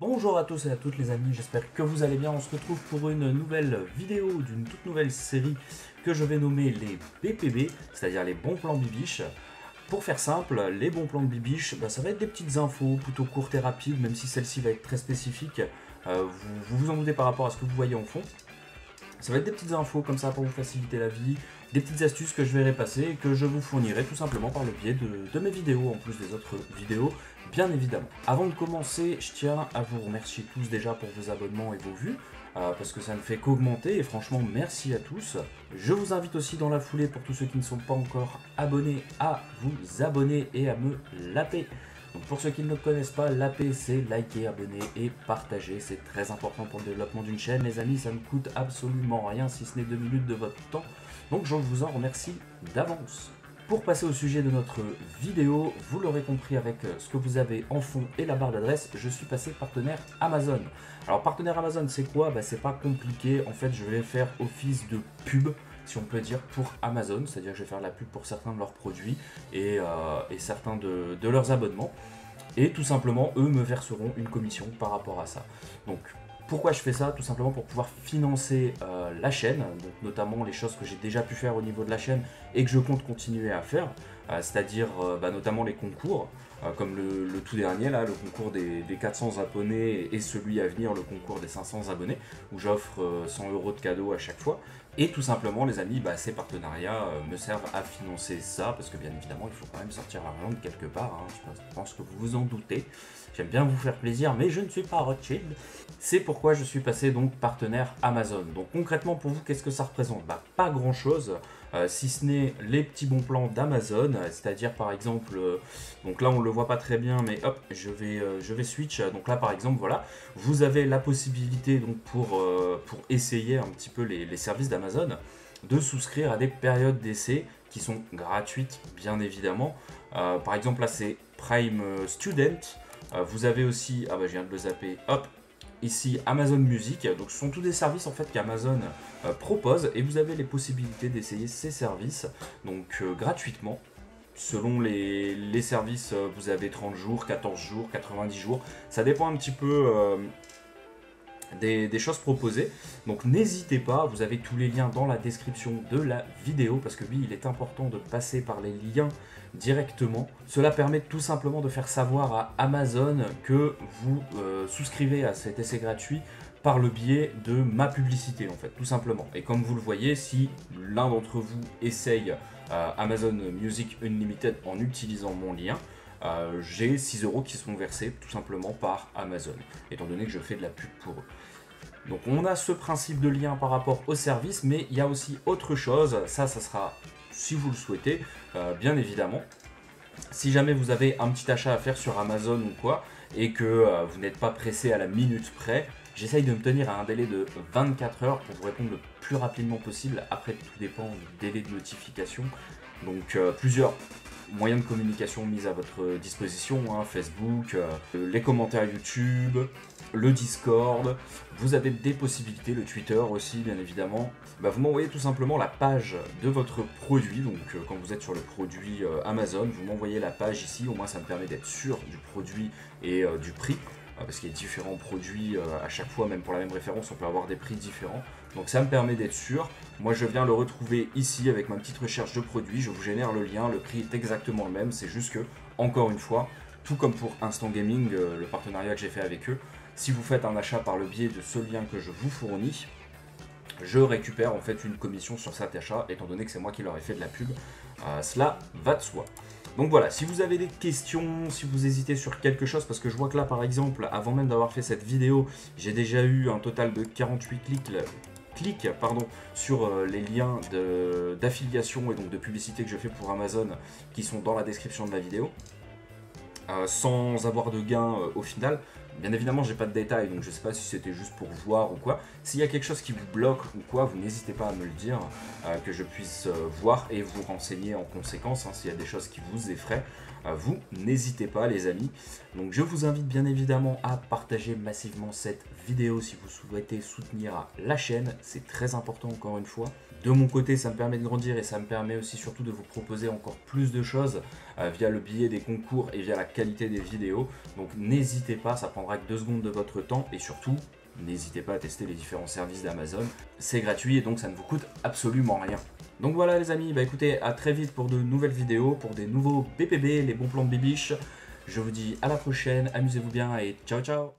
Bonjour à tous et à toutes les amis, j'espère que vous allez bien. On se retrouve pour une nouvelle vidéo d'une toute nouvelle série que je vais nommer les BPB, c'est-à-dire les bons plans bibiches. Pour faire simple, les bons plans de bibiche, ça va être des petites infos plutôt courtes et rapides, même si celle-ci va être très spécifique. Vous en doutez par rapport à ce que vous voyez en fond. Ça va être des petites infos comme ça pour vous faciliter la vie, des petites astuces que je verrai passer et que je vous fournirai tout simplement par le biais de mes vidéos, en plus des autres vidéos, bien évidemment. Avant de commencer, je tiens à vous remercier tous déjà pour vos abonnements et vos vues, parce que ça ne fait qu'augmenter et franchement merci à tous. Je vous invite aussi dans la foulée, pour tous ceux qui ne sont pas encore abonnés, à vous abonner et à me laper. Donc pour ceux qui ne le connaissent pas, l'AP c'est liker, abonner et partager. C'est très important pour le développement d'une chaîne. Les amis, ça ne coûte absolument rien si ce n'est 2 minutes de votre temps. Donc je vous en remercie d'avance. Pour passer au sujet de notre vidéo, vous l'aurez compris avec ce que vous avez en fond et la barre d'adresse, je suis passé partenaire Amazon. Alors partenaire Amazon c'est quoi? C'est pas compliqué, en fait je vais faire office de pub, si on peut dire, pour Amazon, c'est-à-dire que je vais faire de la pub pour certains de leurs produits et certains de leurs abonnements. Et tout simplement, eux me verseront une commission par rapport à ça. Donc, pourquoi je fais ça? Tout simplement pour pouvoir financer la chaîne, donc notamment les choses que j'ai déjà pu faire au niveau de la chaîne et que je compte continuer à faire, c'est-à-dire notamment les concours, comme le tout dernier, là, le concours des 400 abonnés et celui à venir, le concours des 500 abonnés, où j'offre 100 € de cadeaux à chaque fois. Et tout simplement, les amis, ces partenariats me servent à financer ça, parce que bien évidemment, il faut quand même sortir l'argent de quelque part, hein, je pense que vous vous en doutez. J'aime bien vous faire plaisir, mais je ne suis pas Rothschild. C'est pourquoi je suis passé donc partenaire Amazon. Donc concrètement pour vous, qu'est-ce que ça représente? Pas grand chose, si ce n'est les petits bons plans d'Amazon, c'est-à-dire par exemple, donc là on ne le voit pas très bien, mais hop, je vais switch. Donc là par exemple, voilà, vous avez la possibilité donc pour essayer un petit peu les services d'Amazon, de souscrire à des périodes d'essai qui sont gratuites bien évidemment. Par exemple là c'est Prime Student. Vous avez aussi, je viens de le zapper, hop, ici Amazon Music. Donc ce sont tous des services en fait qu'Amazon propose et vous avez les possibilités d'essayer ces services donc gratuitement. Selon les services, vous avez 30 jours, 14 jours, 90 jours. Ça dépend un petit peu des choses proposées. Donc n'hésitez pas, vous avez tous les liens dans la description de la vidéo, parce que oui, il est important de passer par les liens directement. Cela permet tout simplement de faire savoir à Amazon que vous souscrivez à cet essai gratuit par le biais de ma publicité en fait, tout simplement. Et comme vous le voyez, si l'un d'entre vous essaye Amazon Music Unlimited en utilisant mon lien, j'ai 6 € qui sont versés tout simplement par Amazon, étant donné que je fais de la pub pour eux. Donc on a ce principe de lien par rapport au service, mais il y a aussi autre chose, ça sera si vous le souhaitez, bien évidemment. Si jamais vous avez un petit achat à faire sur Amazon ou quoi, et que vous n'êtes pas pressé à la minute près, j'essaye de me tenir à un délai de 24 heures pour vous répondre le plus rapidement possible. Après, tout dépend du délai de notification. Donc plusieurs moyens de communication mis à votre disposition, hein, Facebook, les commentaires YouTube, le Discord. Vous avez des possibilités, le Twitter aussi bien évidemment. Vous m'envoyez tout simplement la page de votre produit. Donc quand vous êtes sur le produit Amazon, vous m'envoyez la page ici. Au moins ça me permet d'être sûr du produit et du prix. Parce qu'il y a différents produits à chaque fois, même pour la même référence, on peut avoir des prix différents. Donc ça me permet d'être sûr. Moi je viens le retrouver ici avec ma petite recherche de produit, je vous génère le lien, le prix est exactement le même, c'est juste que, encore une fois, tout comme pour Instant Gaming, le partenariat que j'ai fait avec eux, si vous faites un achat par le biais de ce lien que je vous fournis, je récupère en fait une commission sur cet achat, étant donné que c'est moi qui leur ai fait de la pub. Cela va de soi. Donc voilà, si vous avez des questions, si vous hésitez sur quelque chose, parce que je vois que là par exemple, avant même d'avoir fait cette vidéo, j'ai déjà eu un total de 48 clics sur les liens d'affiliation et donc de publicité que je fais pour Amazon qui sont dans la description de la vidéo, sans avoir de gain au final. Bien évidemment, j'ai pas de détails, donc je sais pas si c'était juste pour voir ou quoi. S'il y a quelque chose qui vous bloque ou quoi, vous n'hésitez pas à me le dire, que je puisse voir et vous renseigner en conséquence. Hein, s'il y a des choses qui vous effraient, vous n'hésitez pas les amis. Donc je vous invite bien évidemment à partager massivement cette vidéo si vous souhaitez soutenir la chaîne. C'est très important encore une fois. De mon côté, ça me permet de grandir et ça me permet aussi surtout de vous proposer encore plus de choses via le biais des concours et via la qualité des vidéos. Donc n'hésitez pas, ça prendra que 2 secondes de votre temps et surtout, n'hésitez pas à tester les différents services d'Amazon. C'est gratuit et donc ça ne vous coûte absolument rien. Donc voilà les amis, bah écoutez, à très vite pour de nouvelles vidéos, pour des nouveaux BPB, les bons plans de Bibiche. Je vous dis à la prochaine, amusez-vous bien et ciao ciao.